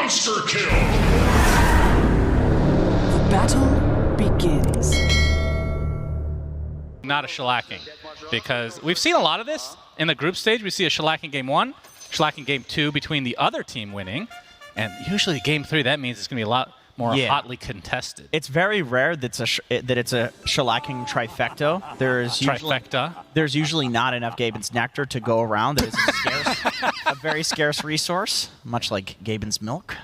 Monster kill! Battle begins. Not a shellacking, because we've seen a lot of this in the group stage. We see a shellacking game 1, shellacking game 2 between the other team winning, and usually game 3, that means it's going to be a lot more hotly contested. It's very rare that it's a shellacking trifecta. There's usually not enough Gaben's Nectar to go around. That is a very scarce resource, much like Gaben's milk.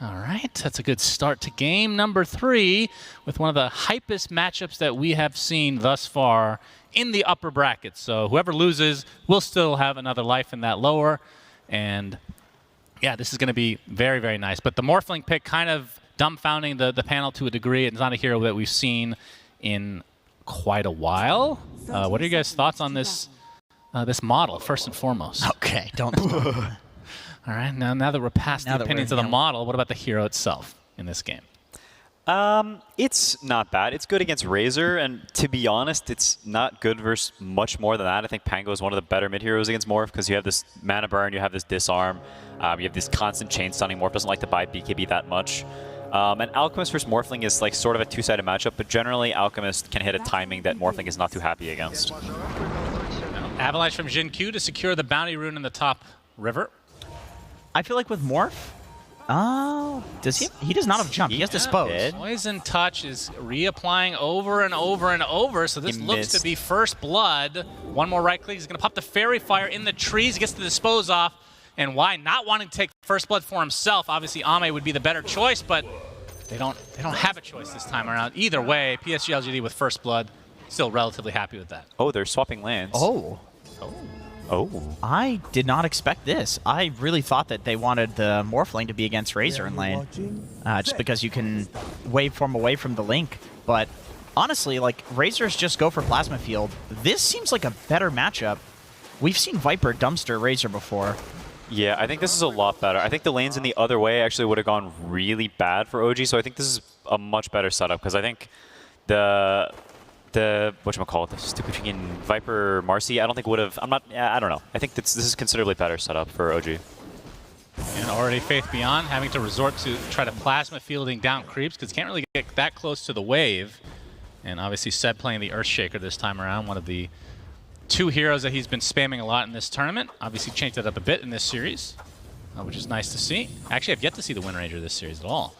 All right, that's a good start to game number 3 with one of the hypest matchups that we have seen thus far in the upper brackets. So whoever loses will still have another life in that lower, and yeah, this is going to be very, very nice. But the Morphling pick kind of dumbfounding the panel to a degree. It's not a hero that we've seen in quite a while. What are you guys' thoughts on this this model, first and foremost? Okay, don't. All right, now that we're past the opinions of the model, what about the hero itself in this game? It's not bad. It's good against Razor, and to be honest, it's not good versus much more than that. I think Pango is one of the better mid-heroes against Morph because you have this mana burn, you have this disarm, you have this constant chain stunning. Morph doesn't like to buy BKB that much. And Alchemist versus Morphling is like sort of a two-sided matchup, but generally Alchemist can hit a timing that Morphling is not too happy against. Avalanche from Jin Q to secure the bounty rune in the top river. I feel like with Morph, does he does not have jump. He has dispose. Poison Touch is reapplying over and over and over, so this looks to be first blood. One more right click, he's going to pop the Fairy Fire in the trees, he gets the dispose off. And why not wanting to take first blood for himself? Obviously, Ame would be the better choice, but they don't have a choice this time around. Either way, PSG.LGD with first blood, still relatively happy with that. Oh, they're swapping lands. Oh. I did not expect this. I really thought that they wanted the Morphling to be against Razor in lane, just because you can waveform away from the Link. But honestly, like, Razors just go for Plasma Field. This seems like a better matchup. We've seen Viper dumpster Razor before. Yeah, I think this is a lot better. I think the lanes in the other way actually would have gone really bad for OG, so I think this is a much better setup, because I think the whatchamacallit, the stupid freaking Viper Marcy, I don't think would have, I don't know. I think this is considerably better setup for OG. And already Faith Beyond having to resort to try to plasma fielding down creeps, because can't really get that close to the wave. And obviously Seb playing the Earthshaker this time around, one of the 2 heroes that he's been spamming a lot in this tournament. Obviously changed that up a bit in this series, which is nice to see. Actually, I've yet to see the Wind Ranger this series at all.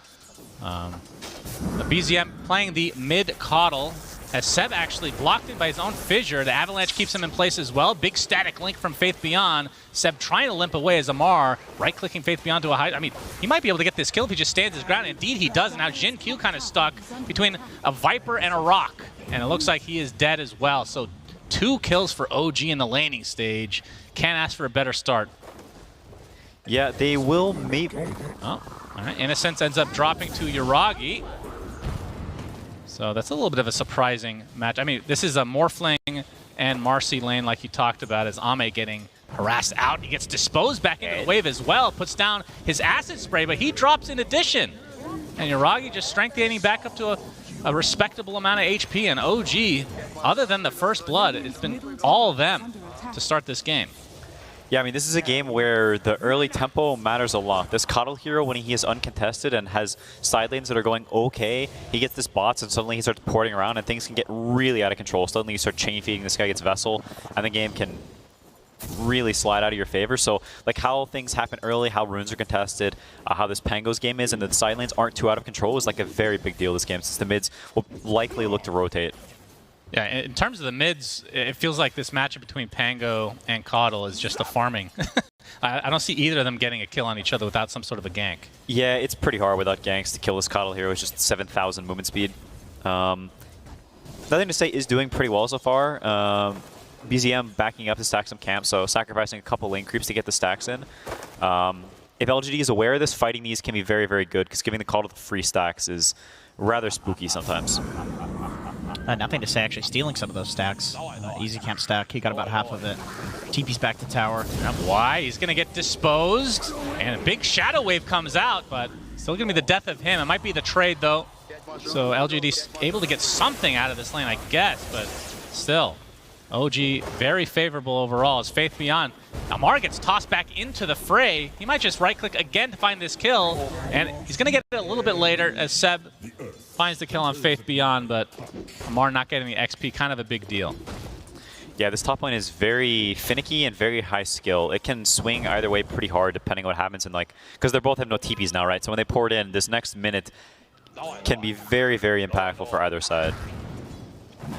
The BZM playing the mid Coddle, as Seb actually blocked in by his own Fissure. The Avalanche keeps him in place as well. Big static link from Faith Beyond. Seb trying to limp away as Amar, right-clicking Faith Beyond to a high. I mean, he might be able to get this kill if he just stands his ground. Indeed, he does. Now Jin Q kind of stuck between a Viper and a Rock, and it looks like he is dead as well. So 2 kills for OG in the laning stage. Can't ask for a better start. Yeah, they will maybe. Oh, all right. Innocence ends up dropping to Yuragi. So that's a little bit of a surprising match. I mean, this is a Morphling and Marcy lane like you talked about, as Ame getting harassed out. He gets disposed back into the wave as well, puts down his acid spray, but he drops in addition. And Yuragi just strength gaining back up to a respectable amount of HP, and OG, other than the first blood, it's been all of them to start this game. Yeah, I mean, this is a game where the early tempo matters a lot. This Coddle hero, when he is uncontested and has side lanes that are going okay, he gets this bots and suddenly he starts porting around and things can get really out of control. Suddenly you start chain feeding, this guy gets Vessel, and the game can really slide out of your favor. So, like, how things happen early, how runes are contested, how this Pango's game is, and the side lanes aren't too out of control is like a very big deal this game, since the mids will likely look to rotate. Yeah, in terms of the mids, it feels like this matchup between Pango and Coddle is just a farming. I don't see either of them getting a kill on each other without some sort of a gank. Yeah, it's pretty hard without ganks to kill this Coddle hero. It's just 7,000 movement speed. Nothing to say is doing pretty well so far. BZM backing up to stack some camps, so sacrificing a couple lane creeps to get the stacks in. If LGD is aware of this, fighting these can be very, very good, because giving the Coddle the free stacks is rather spooky sometimes. Nothing to say actually stealing some of those stacks. Easy camp stack, he got about half of it. TP's back to tower. Why? He's going to get disposed, and a big Shadow Wave comes out, but still going to be the death of him. It might be the trade, though. So LGD's able to get something out of this lane, I guess, but still. OG very favorable overall, as Faith Beyond Amar gets tossed back into the fray. He might just right-click again to find this kill, and he's going to get it a little bit later as Seb finds the kill on Faith Beyond, but Amar not getting the XP, kind of a big deal. Yeah, this top lane is very finicky and very high skill. It can swing either way pretty hard depending on what happens, and like, because they both have no TPs now, right? So when they pour it in, this next minute can be very, very impactful for either side.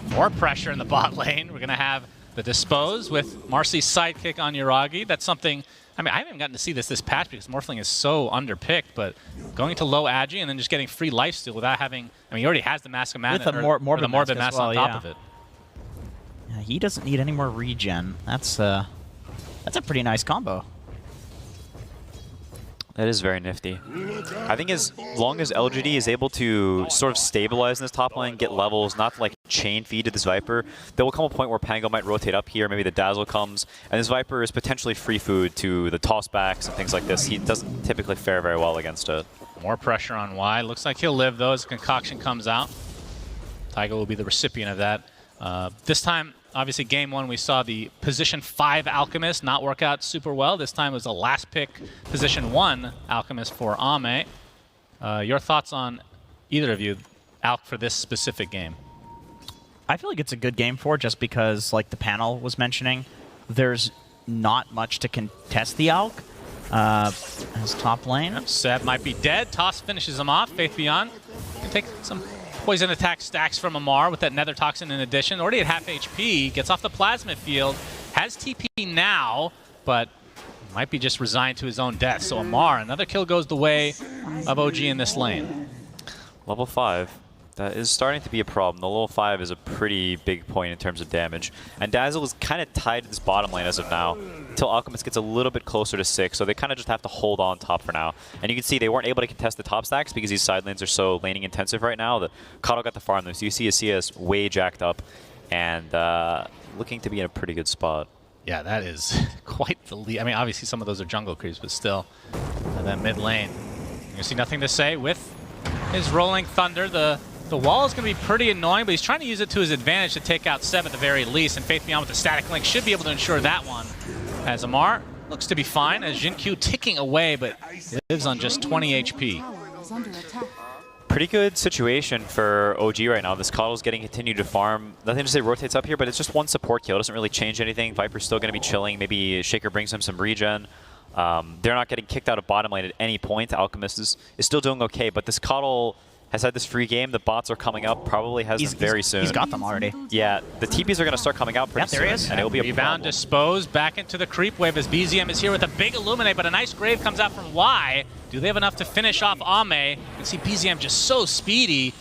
More pressure in the bot lane. We're going to have the Dispose with Marcy's sidekick on Yuragi. That's something, I mean, I haven't gotten to see this patch because Morphling is so underpicked, but going to low Agi and then just getting free lifesteal without having, I mean, he already has the Mask of Madness, with the Morbid Mask on top of it. Yeah, he doesn't need any more regen. That's a pretty nice combo. That is very nifty. I think as long as LGD is able to sort of stabilize in this top lane, get levels, not like chain feed to this Viper, there will come a point where Pango might rotate up here, maybe the Dazzle comes, and this Viper is potentially free food to the tossbacks and things like this. He doesn't typically fare very well against it. More pressure on Y. Looks like he'll live though as the concoction comes out. Taiga will be the recipient of that. This time, obviously, game 1, we saw the position 5 Alchemist not work out super well. This time it was a last pick position 1 Alchemist for Ame. Your thoughts on either of you, Alk, for this specific game? I feel like it's a good game for just because, like the panel was mentioning, there's not much to contest the Alk as top lane. Yep, Seb might be dead. Toss finishes him off. Faith Beyond can take some poison attack stacks from Amar with that Nether Toxin in addition. Already at half HP, gets off the plasma field, has TP now, but might be just resigned to his own death. So Amar, another kill goes the way of OG in this lane. Level 5. That is starting to be a problem. The level 5 is a pretty big point in terms of damage. And Dazzle is kind of tied to this bottom lane as of now, until Alchemist gets a little bit closer to 6, so they kind of just have to hold on top for now. And you can see they weren't able to contest the top stacks because these side lanes are so laning intensive right now. The Kato got the farm though, so you see his CS way jacked up and looking to be in a pretty good spot. Yeah, that is quite the lead. I mean, obviously some of those are jungle creeps, but still, that mid lane. You see nothing to say with his Rolling Thunder. The wall is going to be pretty annoying, but he's trying to use it to his advantage to take out Seb at the very least, and Faith Beyond with the static link should be able to ensure that one. As Amar looks to be fine, as Jinkyu ticking away, but lives on just 20 HP. Pretty good situation for OG right now. This Coddle's getting continued to farm. Nothing to say rotates up here, but it's just one support kill. It doesn't really change anything. Viper's still going to be chilling. Maybe Shaker brings him some regen. They're not getting kicked out of bottom lane at any point. Alchemist is still doing okay, but this Coddle has had this free game. The bots are coming up. Probably has them very soon. He's got them already. Yeah, the TPs are going to start coming out pretty soon. There he is. And it'll be a Rebound Dispose back into the creep wave as BZM is here with a big Illuminate, but a nice Grave comes out from Y. Do they have enough to finish off Ame? You can see BZM just so speedy.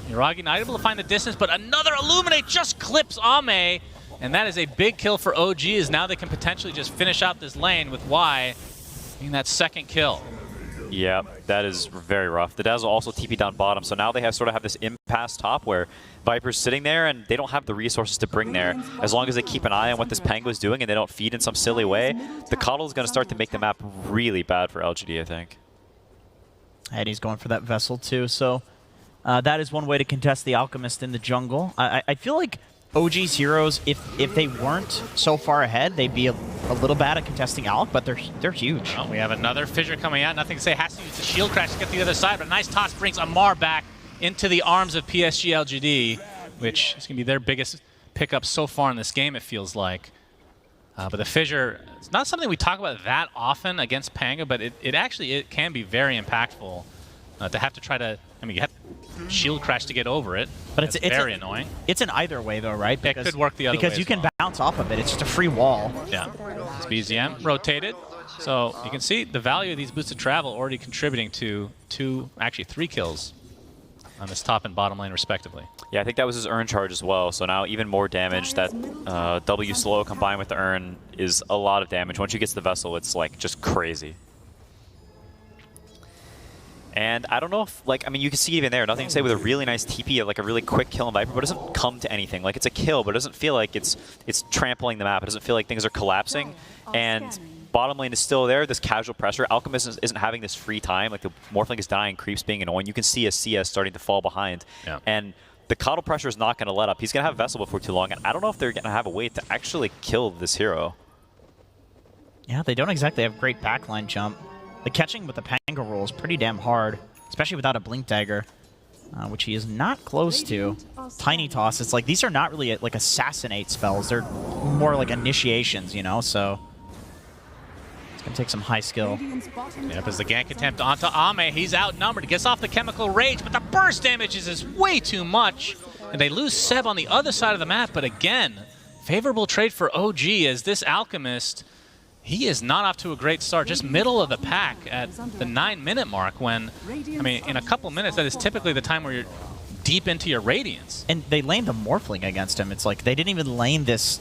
Yuragi not able to find the distance, but another Illuminate just clips Ame. And that is a big kill for OG, as now they can potentially just finish out this lane with Y getting that second kill. Yeah, that is very rough. The Dazzle also TP down bottom, so now they have sort of this impasse top where Viper's sitting there and they don't have the resources to bring there. As long as they keep an eye on what this Pango is doing and they don't feed in some silly way, the Coddle is going to start to make the map really bad for LGD, I think. And he's going for that Vessel too, so that is one way to contest the Alchemist in the jungle. I feel like OG's heroes, if they weren't so far ahead, they'd be a little bad at contesting Alc, but they're huge. Well, we have another fissure coming out. Nothing to say. Has to use the shield crash to get to the other side, but a nice toss brings Amar back into the arms of PSG.LGD, which is going to be their biggest pickup so far in this game, it feels like. But the fissure, it's not something we talk about that often against Panga, but it can be very impactful to have to try to, I mean, you have to shield crash to get over it. But it's very annoying. It's an either way though, right? Because, it could work the other way because you can bounce off of it. It's just a free wall. Yeah. It's BZM rotated. So you can see the value of these boosts of travel already contributing to actually 3 kills on this top and bottom lane respectively. Yeah, I think that was his Urn charge as well, so now even more damage. That W slow combined with the Urn is a lot of damage. Once you get to the Vessel, it's like just crazy. And I don't know if, like, I mean, you can see even there, nothing to say with a really nice TP, like a really quick kill on Viper, but it doesn't come to anything. Like, it's a kill, but it doesn't feel like it's trampling the map. It doesn't feel like things are collapsing. And bottom lane is still there, this casual pressure. Alchemist isn't having this free time. Like, the Morphling is dying, creeps being annoying. You can see a CS starting to fall behind. Yeah. And the Coddle pressure is not going to let up. He's going to have Vessel before too long, and I don't know if they're going to have a way to actually kill this hero. Yeah, they don't exactly have great backline jump. The catching with the Pango roll is pretty damn hard, especially without a Blink Dagger, which he is not close to. Tiny Toss, it's like these are not really like assassinate spells. They're more like initiations, you know, so it's going to take some high skill. Yep, as the gank attempt onto Ame, he's outnumbered. He gets off the Chemical Rage, but the burst damage is way too much. And they lose Seb on the other side of the map, but again, favorable trade for OG as this Alchemist, he is not off to a great start, just middle of the pack at the 9-minute mark when, I mean, in a couple minutes, that is typically the time where you're deep into your Radiance. And they laned the Morphling against him. It's like they didn't even lane this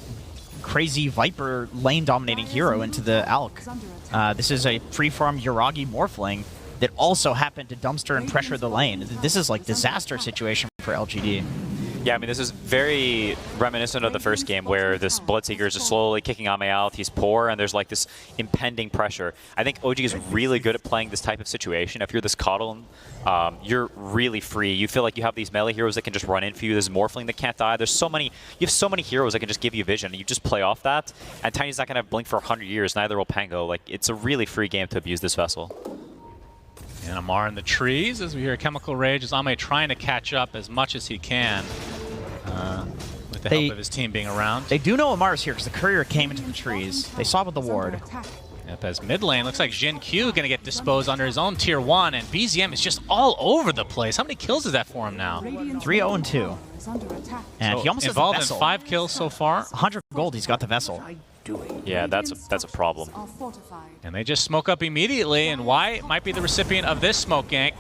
crazy Viper lane-dominating hero into the Alk. This is a free-farm Yuragi Morphling that also happened to dumpster and pressure the lane. This is like disaster situation for LGD. Yeah, I mean, this is very reminiscent of the first game where this Bloodseeker is just slowly kicking Ame out. He's poor, and there's like this impending pressure. I think OG is really good at playing this type of situation. If you're this Coddle, you're really free. You feel like you have these melee heroes that can just run in for you. There's Morphling that can't die. There's so many. You have so many heroes that can just give you vision, and you just play off that. And Tiny's not going to have Blink for 100 years. Neither will Pango. Like, it's a really free game to abuse this vessel. And Amar in the trees as we hear Chemical Rage as Ame trying to catch up as much as he can with the help of his team being around. They do know Amar's here because the courier came into the trees. They saw it with the ward. Yep, as mid lane, looks like Jin Q going to get disposed under his own tier 1, and BZM is just all over the place. How many kills is that for him now? 3-0-2. And so he almost involved has the in vessel. 5 kills so far. 100 gold, he's got the vessel. Yeah, that's a problem. And they just smoke up immediately, and Wyatt might be the recipient of this smoke gank.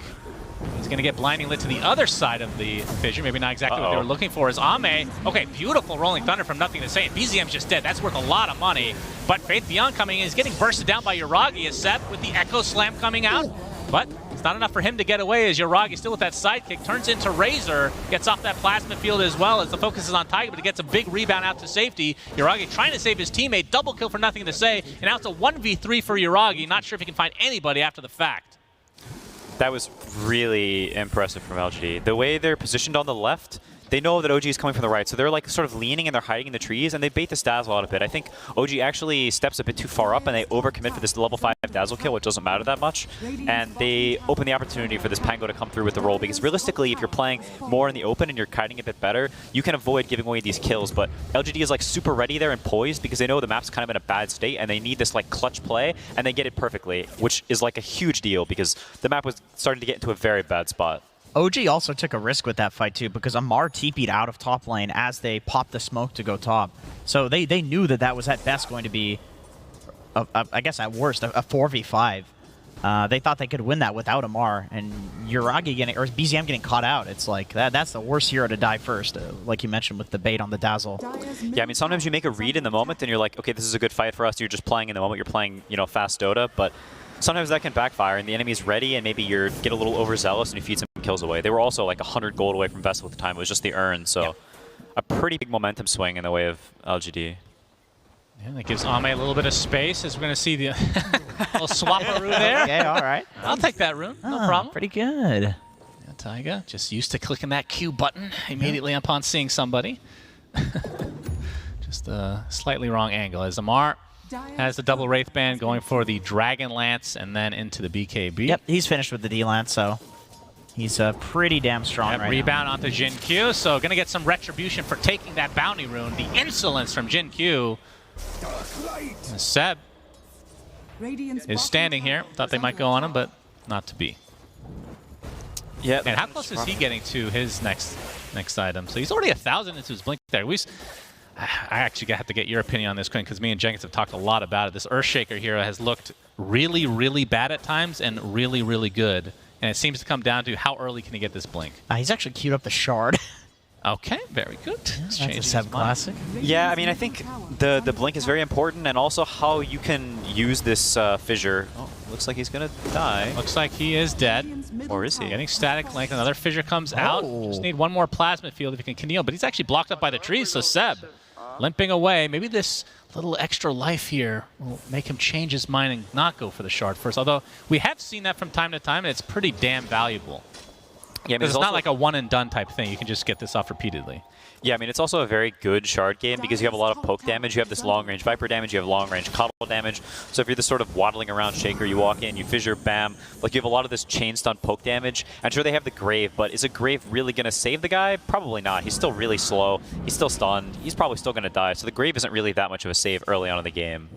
He's going to get blinding lit to the other side of the fissure. Maybe not exactly what they were looking for. Is Ame. Okay, beautiful Rolling Thunder from Nothing to Say. BZM's just dead. That's worth a lot of money. But Faith Beyond coming in is getting bursted down by Yuragi as Seb with the Echo Slam coming out. But it's not enough for him to get away as Yuragi still with that sidekick. Turns into Razor. Gets off that plasma field as well as the focus is on Tiger, but he gets a big rebound out to safety. Yuragi trying to save his teammate. Double kill for Nothing to Say. And now it's a 1v3 for Yuragi. Not sure if he can find anybody after the fact. That was really impressive from LGD. The way they're positioned on the left, they know that OG is coming from the right, so they're like sort of leaning and they're hiding in the trees, and they bait this Dazzle out a bit. I think OG actually steps a bit too far up, and they overcommit for this level 5 Dazzle kill, which doesn't matter that much, and they open the opportunity for this Pango to come through with the roll, because realistically, if you're playing more in the open and you're kiting a bit better, you can avoid giving away these kills, but LGD is like super ready there and poised, because they know the map's kind of in a bad state, and they need this like clutch play, and they get it perfectly, which is like a huge deal, because the map was starting to get into a very bad spot. OG also took a risk with that fight too because Amar TP'd out of top lane as they popped the smoke to go top. So they knew that that was at best going to be, I guess at worst, a 4v5. They thought they could win that without Amar, and Yuragi getting, or BZM getting caught out. It's like, that's the worst hero to die first, like you mentioned with the bait on the Dazzle. Yeah, I mean, sometimes you make a read in the moment and you're like, okay, this is a good fight for us. You're just playing in the moment. You're playing, you know, fast Dota, but sometimes that can backfire and the enemy's ready and maybe you get a little overzealous and you feed some kills away. They were also like 100 gold away from Vessel at the time. It was just the urn, so a pretty big momentum swing in the way of LGD. Yeah, that gives Ame a little bit of space as we're going to see the little swap-a-roo there. Okay, all right. I'll take that rune, no problem. Pretty good. Yeah, Taiga, just used to clicking that Q button immediately upon seeing somebody. Just a slightly wrong angle as Amar has the double Wraith Band going for the Dragon Lance and then into the BKB. Yep, he's finished with the D-Lance, so he's pretty damn strong right rebound now. onto Jin Q, so going to get some retribution for taking that bounty rune. The insolence from Jin Q. And Seb is standing here. Thought they might go on him, but not to be. Yeah. And how close is he getting to his next item? So he's already 1,000 into his blink there. I actually have to get your opinion on this, Quinn, because me and Jenkins have talked a lot about it. This Earthshaker hero has looked really, really bad at times and really, really good. And it seems to come down to how early can he get this blink. He's actually queued up the shard. Okay, very good. That's a Seb classic. Yeah, I mean, I think the blink is very important, and also how you can use this fissure. Oh, looks like he's gonna die. Looks like he is dead. Or is he? Getting static length. Another fissure comes out. Just need one more plasma field if he can kneel, but he's actually blocked up by the trees, so Seb limping away. Maybe this little extra life here will make him change his mind and not go for the shard first, although we have seen that from time to time, and it's pretty damn valuable. Yeah, I mean, it's not like a one and done type thing. You can just get this off repeatedly. Yeah, I mean, it's also a very good shard game because you have a lot of poke damage. You have this long-range Viper damage. You have long-range Coddle damage. So if you're this sort of waddling around Shaker, you walk in, you fissure, bam. Like, you have a lot of this chain stun poke damage. I'm sure they have the Grave, but is a Grave really going to save the guy? Probably not. He's still really slow. He's still stunned. He's probably still going to die. So the Grave isn't really that much of a save early on in the game.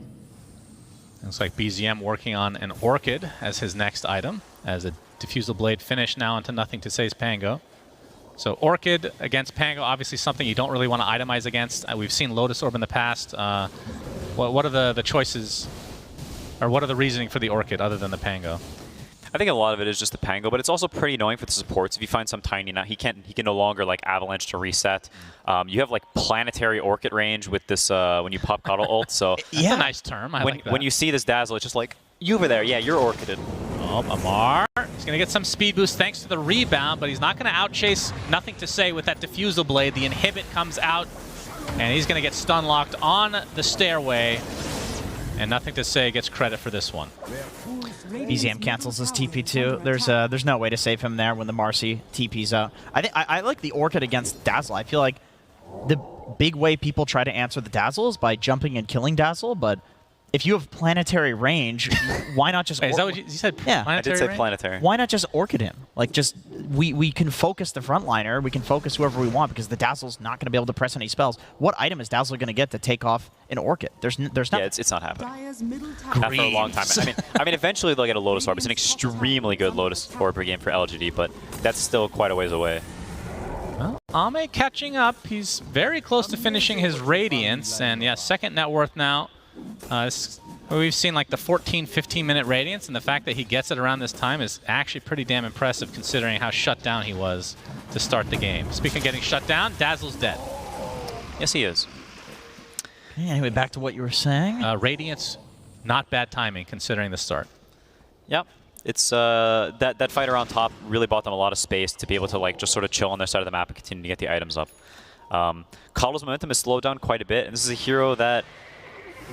Looks like BZM working on an Orchid as his next item, as a Diffusal Blade finish now into Nothing to Say's Pango. So Orchid against Pango, obviously something you don't really want to itemize against. We've seen Lotus Orb in the past. What are the choices, or what are the reasoning for the Orchid other than the Pango? I think a lot of it is just the Pango, but it's also pretty annoying for the supports. If you find some tiny now, he can no longer like Avalanche to reset. You have like planetary Orchid range with this when you pop Coddle ult. So that's a nice term. I like that. When you see this Dazzle, it's just like, you over there, yeah, you're Orchided. Oh, Amar. He's going to get some speed boost thanks to the rebound, but he's not going to outchase Nothing to Say with that Diffusal Blade. The inhibit comes out, and he's going to get stun locked on the stairway. And Nothing to Say gets credit for this one. BZM cancels his TP too. There's no way to save him there when the Marcy TP's out. I like the Orchid against Dazzle. I feel like the big way people try to answer the Dazzle is by jumping and killing Dazzle, but if you have planetary range, why not just... Wait, is that what you said? Yeah. I did say range? planetary. Why not just Orchid him? Like, just... We can focus the frontliner, we can focus whoever we want, because the Dazzle's not going to be able to press any spells. What item is Dazzle going to get to take off an Orchid? There's not... Yeah, it's not happening. Not for a long time. I mean, eventually they'll get a Lotus Orb. It's an extremely good Lotus Orb per game for LGD, but that's still quite a ways away. Well, Ame catching up. He's very close to finishing his Radiance, and yeah, second net worth now. We've seen like the 14, 15-minute Radiance, and the fact that he gets it around this time is actually pretty damn impressive considering how shut down he was to start the game. Speaking of getting shut down, Dazzle's dead. Yes, he is. Okay, anyway, back to what you were saying. Radiance, not bad timing considering the start. Yep. It's that fight around top really bought them a lot of space to be able to like just sort of chill on their side of the map and continue to get the items up. Coddle's momentum is slowed down quite a bit, and this is a hero that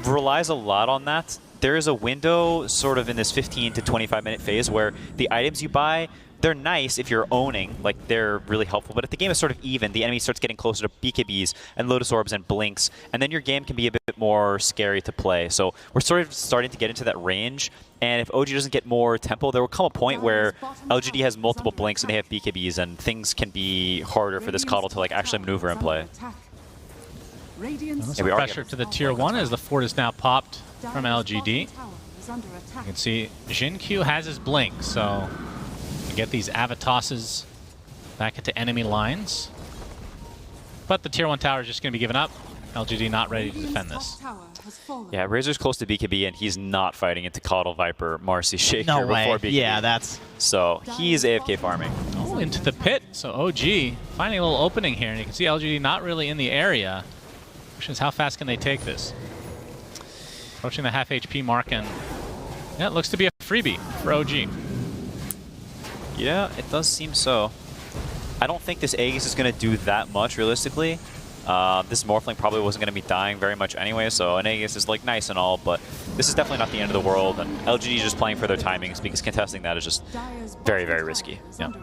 relies a lot on that. There is a window sort of in this 15 to 25-minute phase where the items you buy, they're nice if you're owning, like they're really helpful, but if the game is sort of even, the enemy starts getting closer to BKBs and Lotus Orbs and Blinks, and then your game can be a bit more scary to play. So we're sort of starting to get into that range, and if OG doesn't get more tempo, there will come a point where LGD has multiple Blinks and they have BKBs, and things can be harder for this Coddle to like actually maneuver and play. Some pressure to the tier 1 as the fort is now popped from LGD. You can see Jin-Q has his blink, so you get these Avatosses back into enemy lines. But the tier 1 tower is just going to be given up. LGD not ready to defend this. Yeah, Razor's close to BKB, and he's not fighting into Coddle, Viper, Marcy, Shaker No way. before BKB. Yeah, that's... So he's AFK farming. Oh, into the pit. So OG finding a little opening here, and you can see LGD not really in the area. Question is, how fast can they take this? Approaching the half HP mark, and yeah, it looks to be a freebie for OG. Yeah, it does seem so. I don't think this Aegis is going to do that much, realistically. This Morphling probably wasn't going to be dying very much anyway, so an Aegis is like nice and all, but this is definitely not the end of the world, and LGD is just playing for their timings because contesting that is just very, very risky. Yeah.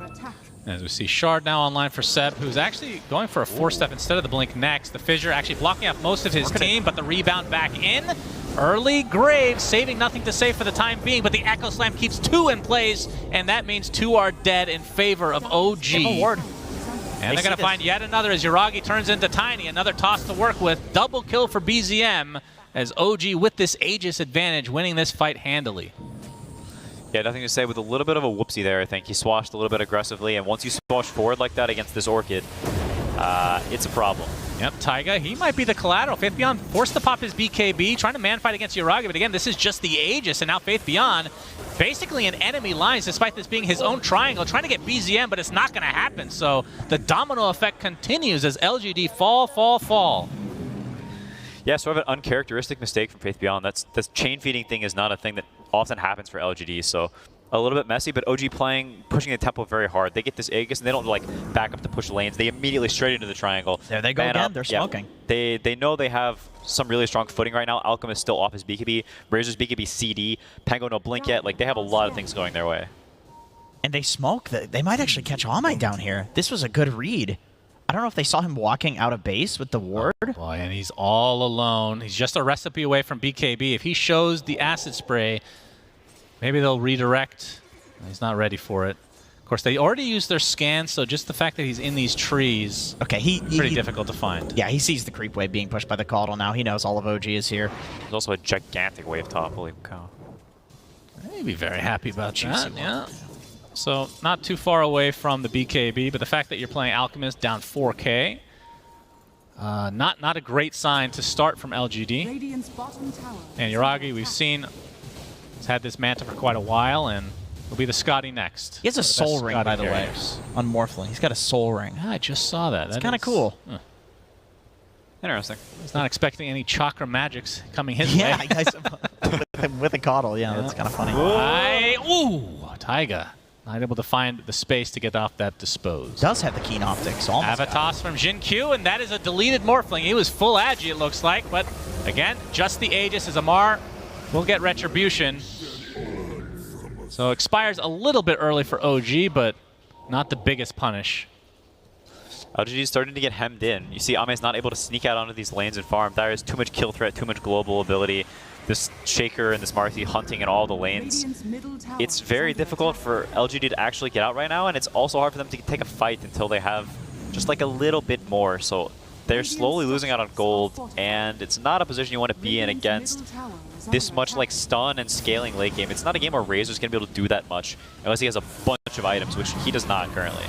As we see Shard now online for Seb, who's actually going for a 4-step instead of the blink next. The Fissure actually blocking off most of his team, but the rebound back in. Early Grave saving Nothing to Say for the time being, but the Echo Slam keeps 2 in place, and that means 2 are dead in favor of OG. And they're going to find yet another as Yuragi turns into Tiny. Another toss to work with. Double kill for BZM as OG with this Aegis advantage winning this fight handily. Yeah, Nothing to Say with a little bit of a whoopsie there, I think. He swashed a little bit aggressively, and once you swash forward like that against this Orchid, it's a problem. Yep, Taiga, he might be the collateral. Faith Beyond forced to pop his BKB, trying to man fight against Yuragi, but again, this is just the Aegis, and now Faith Beyond basically in enemy lines, despite this being his own triangle, trying to get BZM, but it's not going to happen. So the domino effect continues as LGD fall. Yeah, sort of an uncharacteristic mistake from Faith Beyond. This chain feeding thing is not a thing that often happens for LGD, so a little bit messy, but OG pushing the tempo very hard. They get this Aegis, and they don't like back up to push lanes. They immediately straight into the triangle. There they go again. They're smoking. Yeah, they know they have some really strong footing right now. Alchemist still off his BKB. Razor's BKB CD. Pango no blink yet. Like, they have a lot of things going their way. And they smoke. They might actually catch All-Might down here. This was a good read. I don't know if they saw him walking out of base with the ward. Oh, boy, and he's all alone. He's just a recipe away from BKB. If he shows the acid spray, maybe they'll redirect. He's not ready for it. Of course, they already used their scan, so just the fact that he's in these trees, okay, pretty difficult to find. Yeah, he sees the creep wave being pushed by the Caudle now. He knows all of OG is here. There's also a gigantic wave top. Holy cow. He'd be very happy about that, yeah. So not too far away from the BKB, but the fact that you're playing Alchemist down 4K, not a great sign to start from LGD. And Yuragi, we've seen, has had this Manta for quite a while, and will be the Scotty next. He has a soul ring, by the way, on Morphling. He's got a soul ring. I just saw that. It's kind of cool. Interesting. He's not expecting any chakra magics coming his Yeah, way. with a Caudle, yeah, that's kind of funny. Ooh, Taiga. Not able to find the space to get off that dispose. Does have the keen optics. Almost Avatos from Jin Q, and that is a deleted Morphling. He was full agi, it looks like, but again, just the Aegis as Amar will get Retribution. So expires a little bit early for OG, but not the biggest punish. LGD is starting to get hemmed in. You see Ame's not able to sneak out onto these lanes and farm. There is too much kill threat, too much global ability. This Shaker and this Marthi hunting in all the lanes. It's very difficult for LGD to actually get out right now, and it's also hard for them to take a fight until they have just like a little bit more. So they're slowly losing out on gold, and it's not a position you want to be in against this much like stun and scaling late game. It's not a game where Razor's going to be able to do that much unless he has a bunch of items, which he does not currently.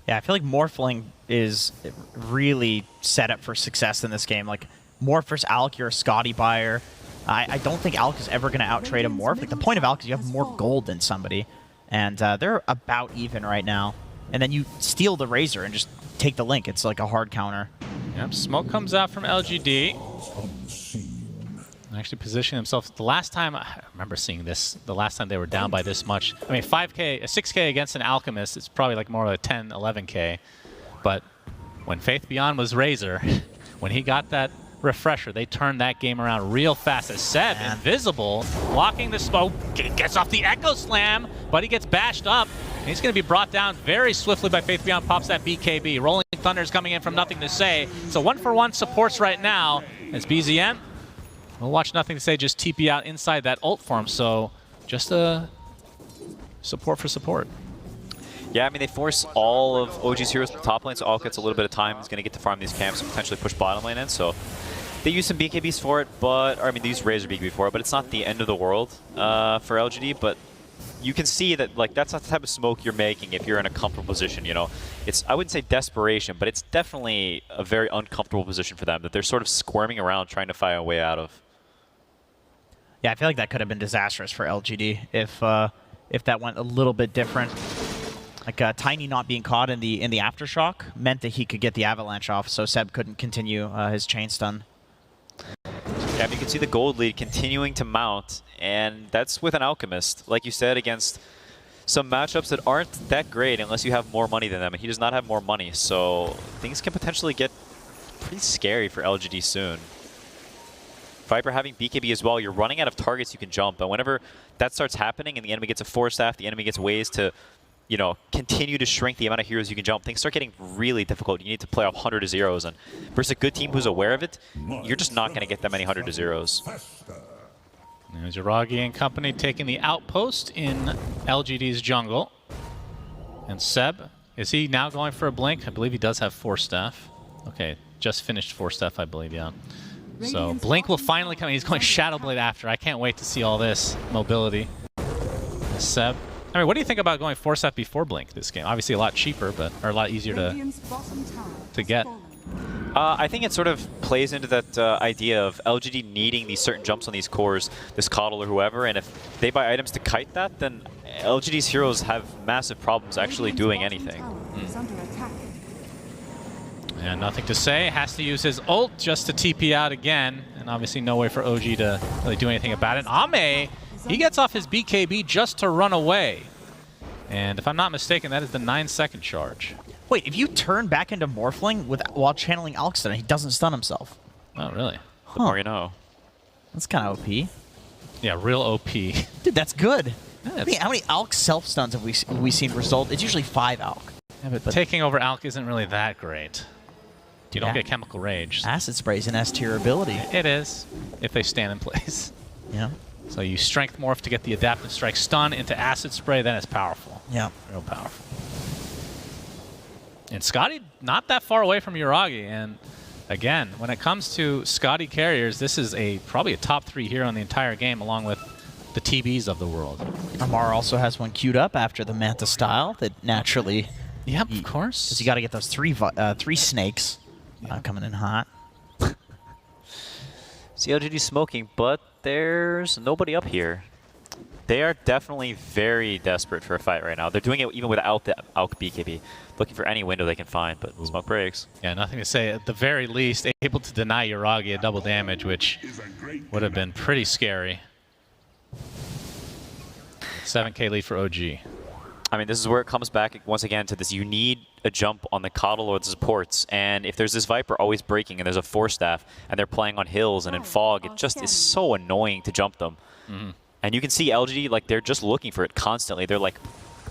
Yeah, I feel like Morphling is really set up for success in this game. Like, Morph versus Alk, you're a Scotty buyer. I don't think Alk is ever going to out-trade a Morph. Like, the point of Alk is you have more gold than somebody. And they're about even right now. And then you steal the Razor and just take the Link. It's like a hard counter. Yep, smoke comes out from LGD. Actually positioning themselves. The last time, I remember seeing this, the last time they were down by this much. I mean, 5K, a 6K against an Alchemist, it's probably like more like 10, 11K. But when Faith Beyond was Razor, when he got that refresher, they turned that game around real fast. As Seb, invisible, blocking the smoke, gets off the Echo Slam, but he gets bashed up. And he's going to be brought down very swiftly by Faith Beyond, pops that BKB. Rolling Thunder's coming in from nothing to say. So 1-for-1 supports right now as BZM. We'll watch Nothing to Say just TP out inside that ult form, so just a support for support. Yeah, I mean, they force all of OG's heroes to the top lane, so Alk gets a little bit of time. He's going to get to farm these camps and potentially push bottom lane in, so they use some BKBs for it, but, or I mean, they use Razor BKB for it, but it's not the end of the world for LGD, but you can see that, like, that's not the type of smoke you're making if you're in a comfortable position, you know? It's, I wouldn't say desperation, but it's definitely a very uncomfortable position for them that they're sort of squirming around trying to find a way out of. Yeah, I feel like that could have been disastrous for LGD if that went a little bit different. Like Tiny not being caught in the aftershock meant that he could get the avalanche off, so Seb couldn't continue his chain stun. Yeah, you can see the gold lead continuing to mount, and that's with an Alchemist, like you said, against some matchups that aren't that great unless you have more money than them, and he does not have more money, so things can potentially get pretty scary for LGD soon. Viper having BKB as well, you're running out of targets you can jump, and whenever that starts happening and the enemy gets a Force Staff, the enemy gets ways to, you know, continue to shrink the amount of heroes you can jump, things start getting really difficult. You need to play off 100 to zeros, and versus a good team who's aware of it, you're just not going to get that many 100 to zeros. There's Yuragi and company taking the outpost in LGD's jungle. And Seb, is he now going for a blink? I believe he does have Force Staff. Okay, just finished Force Staff, I believe, yeah. So Blink will finally come in. He's going Shadow Blade after. I can't wait to see all this mobility. Seb. I mean, what do you think about going Force Staff before Blink this game? Obviously a lot cheaper, but or a lot easier to get. I think it sort of plays into that idea of LGD needing these certain jumps on these cores, this Coddle or whoever, and if they buy items to kite that, then LGD's heroes have massive problems actually doing anything. And Nothing to Say has to use his ult just to TP out again, and obviously no way for OG to really do anything about it. Ame, he gets off his BKB just to run away. And if I'm not mistaken, that is the 9-second charge. Wait, if you turn back into Morphling while channeling Alkston, he doesn't stun himself. Oh, really? The more you know. That's kind of OP. Yeah, real OP. Dude, that's good. How many Alk self-stuns have we seen result? It's usually 5 Alk. Yeah, but taking over Alk isn't really that great. You don't Yeah. get Chemical Rage. Acid Spray is an S-tier ability. It is, if they stand in place. Yeah. So you Strength Morph to get the Adaptive Strike stun into Acid Spray, then it's powerful. Yeah. Real powerful. And Scotty not that far away from Uragi, and again, when it comes to Scotty carriers, this is probably a top 3 hero in the entire game, along with the TBs of the world. Amar also has one queued up after the Manta style that naturally... Yep, of course. Because you got to get those three snakes coming in hot. LGD smoking, but there's nobody up here. They are definitely very desperate for a fight right now. They're doing it even without the Alk BKB. Looking for any window they can find, but smoke breaks. Yeah, nothing to say. At the very least, able to deny Uragi a double damage, which would have been pretty scary. 7K lead for OG. I mean, this is where it comes back once again to this. You need a jump on the Coddle or the supports, and if there's this Viper always breaking and there's a Force Staff and they're playing on hills and in fog, it just is so annoying to jump them. And you can see LGD, like, they're just looking for it constantly. They're, like,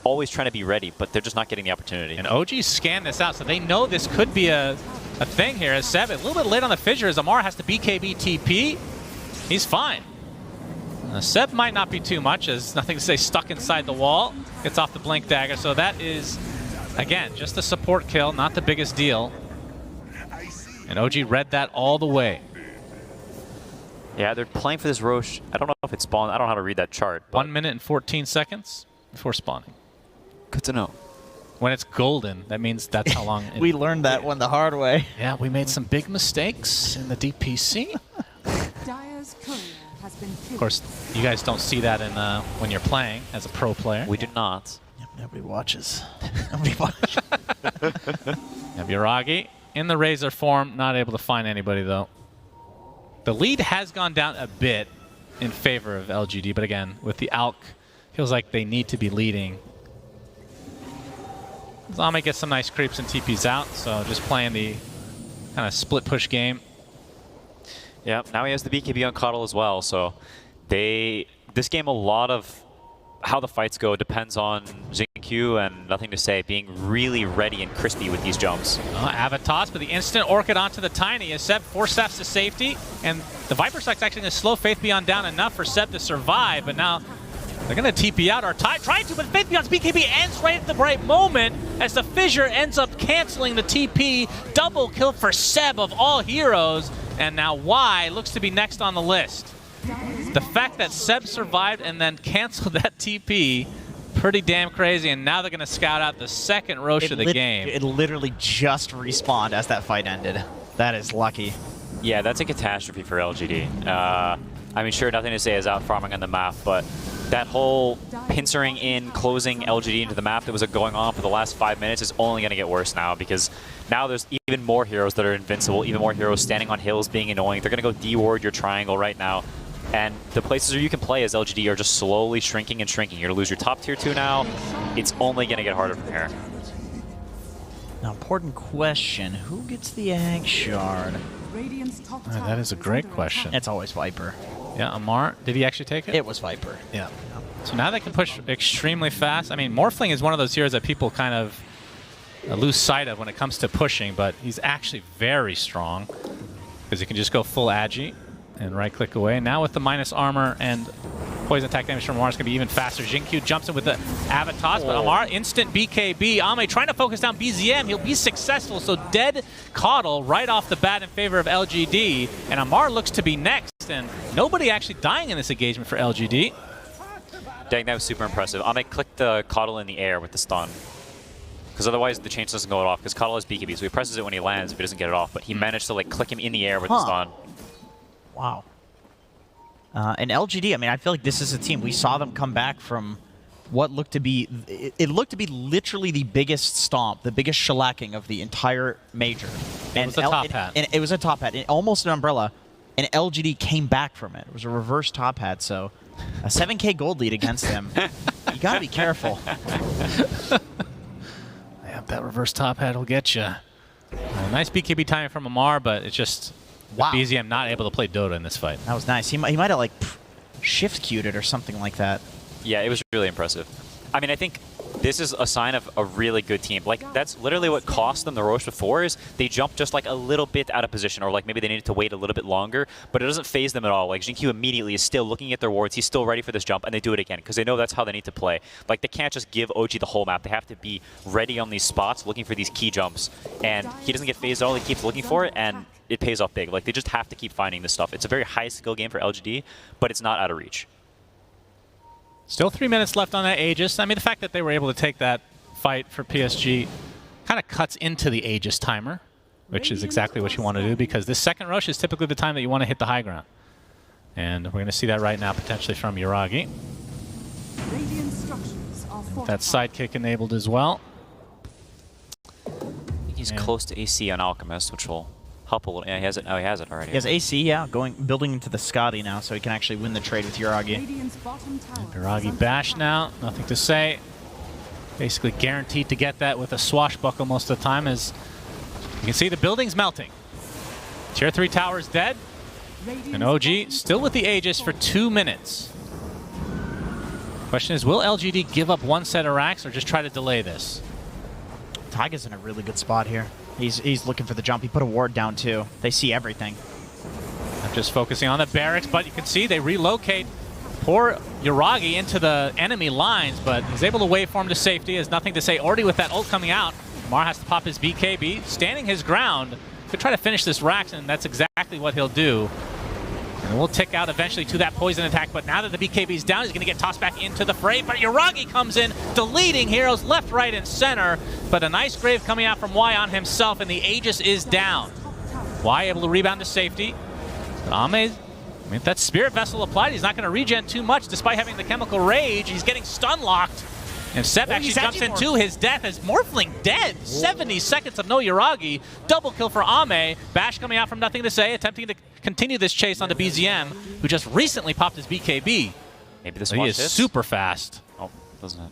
always trying to be ready, but they're just not getting the opportunity. And OG scanned this out, so they know this could be a thing here. As Seb, a little bit late on the fissure, as Amar has to BKB TP. He's fine. Seb might not be too much, as nothing to say, stuck inside the wall. Gets off the Blink Dagger, so that is, again, just a support kill, not the biggest deal. And OG read that all the way. Yeah, they're playing for this Roche. I don't know if it spawned. I don't know how to read that chart. 1 minute and 14 seconds before spawning. Good to know. When it's golden, that means that's how long We learned that one the hard way. Yeah, we made some big mistakes in the DPC. Dire's courier has been killed. Of course, you guys don't see that in when you're playing as a pro player. We do not. Yep, nobody watches. Nobody watches. Have Uragi in the Razor form, not able to find anybody though. The lead has gone down a bit in favor of LGD, but again, with the Alk, feels like they need to be leading. Zame gets some nice creeps and TPs out, so just playing the kind of split push game. Yeah, now he has the BKB on Coddle as well, so this game, a lot of how the fights go depends on Xingqiu and Nothing to Say being really ready and crispy with these jumps. Avatos, but the instant Orchid onto the Tiny as Seb 4 steps to safety, and the Viper Strike's actually going to slow Faith Beyond down enough for Seb to survive, but now they're going to TP out, or trying to, but Faith Beyond's BKB ends right at the right moment as the Fissure ends up canceling the TP. Double kill for Seb of all heroes, and now Y looks to be next on the list. The fact that Seb survived and then canceled that TP, pretty damn crazy, and now they're going to scout out the second Roche of the game. It literally just respawned as that fight ended. That is lucky. Yeah, that's a catastrophe for LGD. I mean, sure, Nothing to Say is out farming on the map, but that whole pincering in, closing LGD into the map that was going on for the last 5 minutes is only going to get worse now, because now there's even more heroes that are invincible, even more heroes standing on hills being annoying. They're going to go D-ward your triangle right now. And the places where you can play as LGD are just slowly shrinking and shrinking. You're going to lose your top tier 2 now. It's only going to get harder from here. Now, important question. Who gets the Ag Shard? That is a great question. It's always Viper. Yeah, Amar, did he actually take it? It was Viper. Yeah. So now they can push extremely fast. I mean, Morphling is one of those heroes that people kind of lose sight of when it comes to pushing, but he's actually very strong because he can just go full Agi and right-click away. Now with the minus armor and poison attack damage from Amar, it's going to be even faster. Xingqiu jumps in with the Avatos, but Amar, instant BKB. Ame trying to focus down BZM. He'll be successful, so dead Coddle right off the bat in favor of LGD, and Amar looks to be next, and nobody actually dying in this engagement for LGD. Dang, that was super impressive. Ame clicked the Coddle in the air with the stun, because otherwise the chain doesn't go off, because Coddle has BKB, so he presses it when he lands if he doesn't get it off, but he managed to like click him in the air with the stun. Wow. And LGD, I mean, I feel like this is a team. We saw them come back from what looked to be, it looked to be literally the biggest stomp, the biggest shellacking of the entire major. It was a top hat. And it was a top hat, almost an umbrella, and LGD came back from it. It was a reverse top hat, so a 7K gold lead against them. You gotta be careful. Yeah, that reverse top hat will get you. Nice BKB timing from Amar, but it's just Wow. BZM not able to play Dota in this fight. That was nice. He might have like shift queued it or something like that. Yeah, it was really impressive. I mean, I think this is a sign of a really good team. Like, that's literally what cost them the Roche before, is they jumped just like a little bit out of position, or like maybe they needed to wait a little bit longer, but it doesn't phase them at all. Like, Jinkyu immediately is still looking at their wards, he's still ready for this jump, and they do it again, because they know that's how they need to play. Like, they can't just give OG the whole map. They have to be ready on these spots, looking for these key jumps, and he doesn't get phased at all, he keeps looking for it, and it pays off big. Like, they just have to keep finding this stuff. It's a very high skill game for LGD, but it's not out of reach. Still 3 minutes left on that Aegis. I mean, the fact that they were able to take that fight for PSG kind of cuts into the Aegis timer, which is exactly what you want to do, because this second rush is typically the time that you want to hit the high ground. And we're going to see that right now, potentially from Yuragi. With that sidekick enabled as well. He's close to AC on Alchemist, which will help a little. Yeah, he has it. Oh, he has it already. He has AC, yeah, building into the Scotty now, so he can actually win the trade with Yuragi. Yuragi bash now, nothing to say. Basically guaranteed to get that with a swashbuckle most of the time, as you can see the building's melting. Tier 3 tower is dead, and OG still with the Aegis for 2 minutes. Question is, will LGD give up one set of racks or just try to delay this? Taiga's in a really good spot here. He's looking for the jump. He put a ward down too. They see everything. I'm just focusing on the barracks, but you can see they relocate poor Yuragi into the enemy lines, but he's able to waveform to safety. Has nothing to say. Already with that ult coming out, Mar has to pop his BKB, standing his ground to try to finish this Rax, and that's exactly what he'll do. And we'll tick out eventually to that poison attack, but now that the BKB's down, he's going to get tossed back into the fray. But Yuragi comes in, deleting heroes left, right, and center. But a nice grave coming out from Y on himself, and the Aegis is down. Y able to rebound to safety. But Ame, I mean, if that Spirit Vessel applied, he's not going to regen too much despite having the Chemical Rage. He's getting stun locked. And Seb actually jumps into his death as Morphling dead. 70 seconds of no Yuragi. Double kill for Ame. Bash coming out from nothing to say, attempting to continue this chase onto BZM, who just recently popped his BKB. Maybe this so he is hits. super fast. Oh, doesn't it?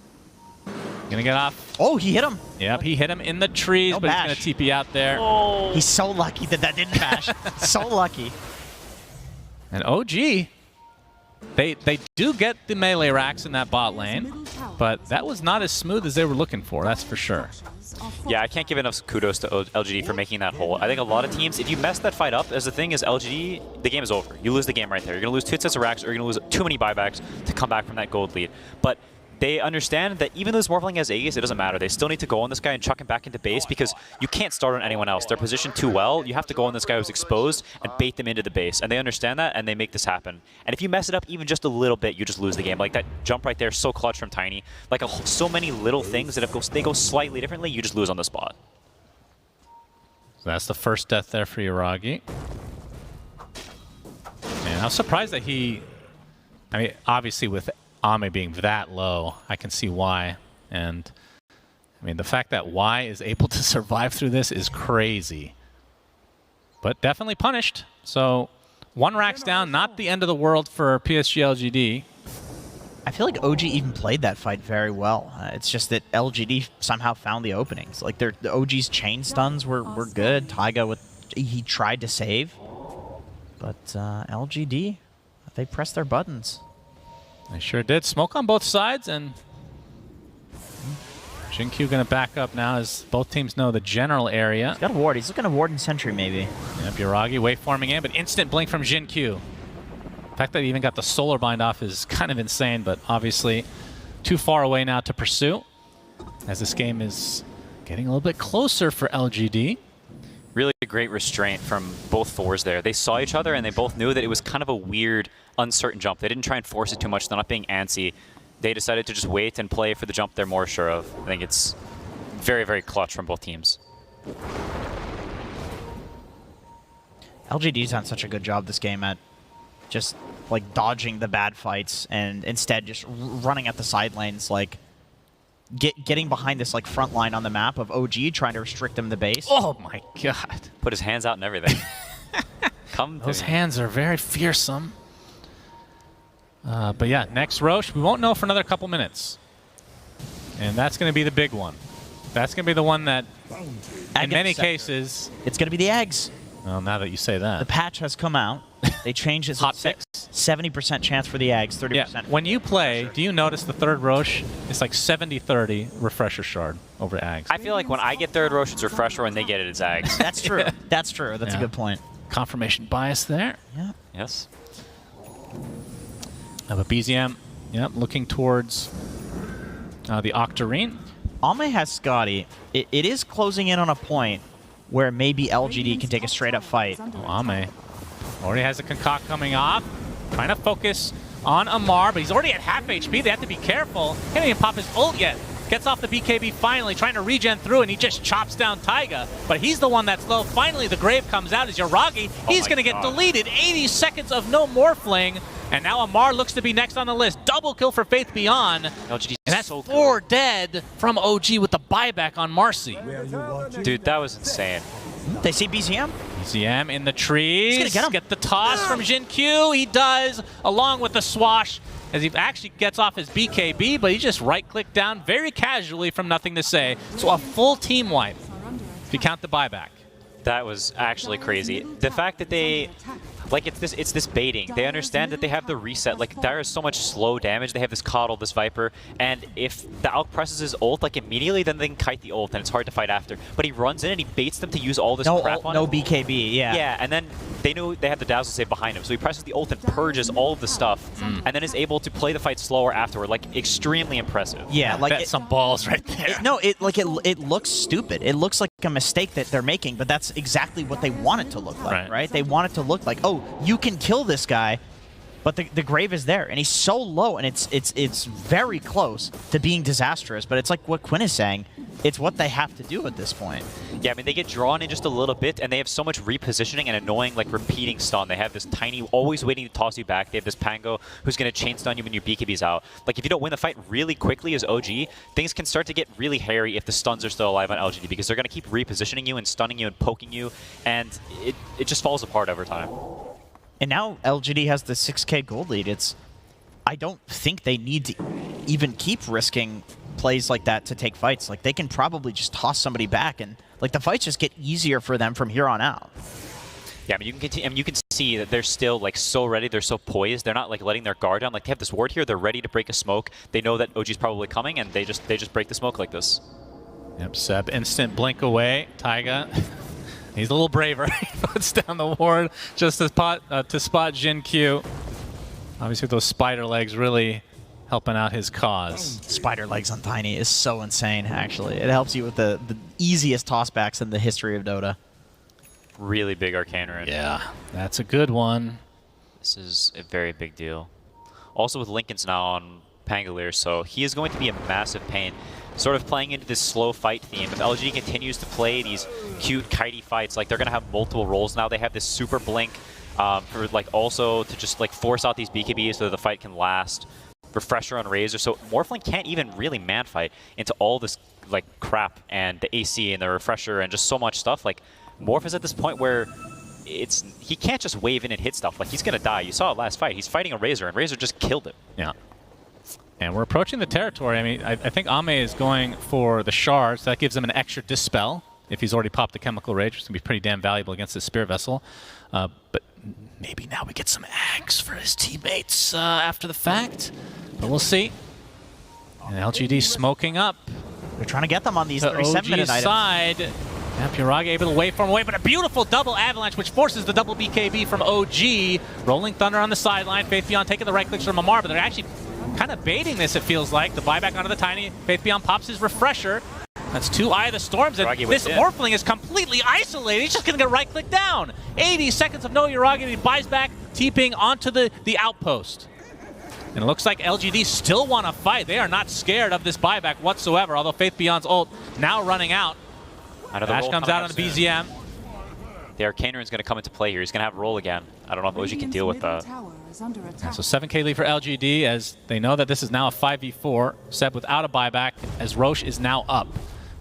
Gonna get off. Oh, he hit him. Yep, he hit him in the trees, No but bash. he's gonna TP out there. Oh. He's so lucky that that didn't bash. So lucky. And OG, they do get the melee racks in that bot lane, but that was not as smooth as they were looking for, that's for sure. Yeah, I can't give enough kudos to LGD for making that hole. I think a lot of teams, if you mess that fight up, as the thing is LGD, the game is over. You lose the game right there. You're going to lose 2 sets of racks, or you're going to lose too many buybacks to come back from that gold lead. But they understand that even though this Morphling has Aegis, it doesn't matter. They still need to go on this guy and chuck him back into base, because you can't start on anyone else. They're positioned too well. You have to go on this guy who's exposed and bait them into the base. And they understand that, and they make this happen. And if you mess it up even just a little bit, you just lose the game. Like that jump right there, so clutch from Tiny. Like so many little things that if they go slightly differently, you just lose on the spot. So that's the first death there for Yuragi. And I'm surprised that he, I mean, obviously with Ame being that low, I can see why. And I mean, the fact that Y is able to survive through this is crazy. But definitely punished. So 1 rack's down, not the end of the world for PSG.LGD. I feel like OG even played that fight very well. It's just that LGD somehow found the openings. Like the OG's chain stuns were good. Taiga, he tried to save. But LGD, they pressed their buttons. They sure did. Smoke on both sides, and Jinkyu going to back up now as both teams know the general area. He's got a ward. He's looking to ward in Sentry, maybe. Yep, Yuragi waveforming in, but instant blink from Jinkyu. The fact that he even got the Solar Bind off is kind of insane, but obviously too far away now to pursue, as this game is getting a little bit closer for LGD. Really great restraint from both fours there. They saw each other and they both knew that it was kind of a weird, uncertain jump. They didn't try and force it too much. They're not being antsy. They decided to just wait and play for the jump they're more sure of. I think it's very, very clutch from both teams. LGD's done such a good job this game at just like dodging the bad fights and instead just running at the side lanes, like getting behind this like front line on the map of OG, trying to restrict them to base. Oh my god. Put his hands out and everything. Come to Those me. hands are very fearsome. But yeah, next Roche, we won't know for another couple minutes. And that's going to be the big one. That's going to be the one that, in many cases... It's going to be the eggs. Well, now that you say that. The patch has come out. They changed it. Hot fix. 70% chance for the Ags, 30%. Yeah. When you play, do you notice the third Roche? It's like 70-30 refresher shard over Ags. I feel like when I get third Roche, it's refresher. When they get it, it's Ags. That's true. That's true. That's a good point. Confirmation bias there. Yeah. Yes. But BZM, looking towards the Octarine. Ame has Scotty. It is closing in on a point where maybe LGD can take a straight-up fight. Oh, Ame already has a concoct coming off. Trying to focus on Amar, but he's already at half HP. They have to be careful. Can't even pop his ult yet. Gets off the BKB finally, trying to regen through, and he just chops down Taiga. But he's the one that's low. Finally, the Grave comes out as Yuragi. He's going to get deleted. 80 seconds of no Morphling. And now Amar looks to be next on the list. Double kill for Faith Beyond. LGD And that's so 4 dead from OG with the buyback on Marcy. Dude, that was insane. They see BZM? BZM in the trees. He's gonna get him. The toss from Jin Q. He does, along with the swash, as he actually gets off his BKB, but he just right-clicked down very casually from nothing to say. So a full team wipe, if you count the buyback. That was actually crazy. The fact that they, like, it's this baiting. They understand that they have the reset. Like, there is so much slow damage. They have this Coddle, this Viper, and if the Alk presses his ult, like, immediately, then they can kite the ult, and it's hard to fight after. But he runs in and he baits them to use all this crap on him. No BKB, yeah. Yeah, and then they knew they had the Dazzle save behind him, so he presses the ult and purges all of the stuff, and then is able to play the fight slower afterward. Like, extremely impressive. Yeah, like Bet some balls right there. It looks stupid. It looks like a mistake that they're making, but that's exactly what they want it to look like, right? They want it to look like, oh, you can kill this guy, but the Grave is there, and he's so low, and it's very close to being disastrous. But it's like what Quinn is saying. It's what they have to do at this point. Yeah, I mean, they get drawn in just a little bit, and they have so much repositioning and annoying, like, repeating stun. They have this tiny, always waiting to toss you back. They have this Pango who's going to chain stun you when your BKB's out. Like, if you don't win the fight really quickly as OG, things can start to get really hairy if the stuns are still alive on LGD, because they're going to keep repositioning you and stunning you and poking you, and it just falls apart over time. And now LGD has the 6K gold lead. I don't think they need to even keep risking plays like that to take fights. Like, they can probably just toss somebody back, and like the fights just get easier for them from here on out. Yeah, I mean, you can continue. I mean, you can see that they're still like so ready. They're so poised. They're not like letting their guard down. Like, they have this ward here. They're ready to break a smoke. They know that OG's probably coming, and they just break the smoke like this. Yep, Seb, instant blink away. Taiga, he's a little braver. He puts down the ward just to spot Jin Q. Obviously, those spider legs really helping out his cause. Spider legs on Tiny is so insane, actually. It helps you with the easiest tossbacks in the history of Dota. Really big Arcane Rune. Yeah, that's a good one. This is a very big deal. Also with Lincoln's now on Pangolier, so he is going to be a massive pain. Sort of playing into this slow fight theme. If LG continues to play these cute, kitey fights, like, they're going to have multiple roles now. They have this super blink for, like, also to just, like, force out these BKBs so that the fight can last. Refresher on Razor, so Morphling can't even really man fight into all this, like, crap and the AC and the Refresher and just so much stuff. Like, Morph is at this point where he can't just wave in and hit stuff. Like, he's gonna die. You saw it last fight. He's fighting a Razor, and Razor just killed him. Yeah. And we're approaching the territory. I mean, I think Ame is going for the shards. That gives him an extra Dispel if he's already popped the Chemical Rage, which is going to be pretty damn valuable against this Spear Vessel. But maybe now we get some Ags for his teammates after the fact. But we'll see. And LGD smoking up. They're trying to get them on these 37-minute items. Side. Yep, Yuragi able to wave from away, but a beautiful double avalanche, which forces the double BKB from OG. Rolling Thunder on the sideline. Faith Beyond taking the right clicks from Amar, but they're actually kind of baiting this, it feels like. The buyback onto the Tiny. Faith Beyond pops his Refresher. That's 2 Eye of the Storms, and this Morphling is completely isolated. He's just going to get right-click down. 80 seconds of no Yuragi, and he buys back, TPing onto the outpost. And it looks like LGD still want to fight. They are not scared of this buyback whatsoever, although Faith Beyond's ult now running out. Dash comes out on the BZM. The Arcane Rune's going to come into play here. He's going to have roll again. I don't know if OG can deal with that. Yeah, so 7K lead for LGD as they know that this is now a 5v4. Seb without a buyback as Roche is now up.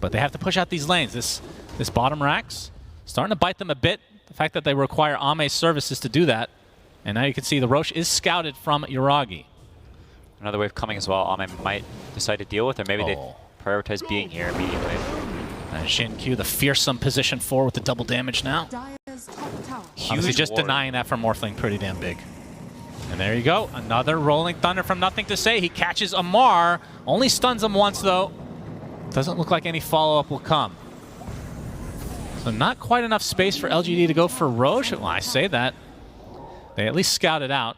But they have to push out these lanes. This bottom rack's starting to bite them a bit. The fact that they require Ame's services to do that. And now you can see the Roche is scouted from Yuragi. Another wave coming as well. Ame might decide to deal with, or maybe they prioritize being here immediately. Jin Q, the fearsome position 4 with the double damage now. Dire's top tower. Obviously just ward. denying that from Morphling pretty damn big. And there you go. Another Rolling Thunder from Nothing to Say. He catches Amar. Only stuns him once, though. Doesn't look like any follow-up will come. So not quite enough space for LGD to go for Roche. Well, I say that. They at least scouted out.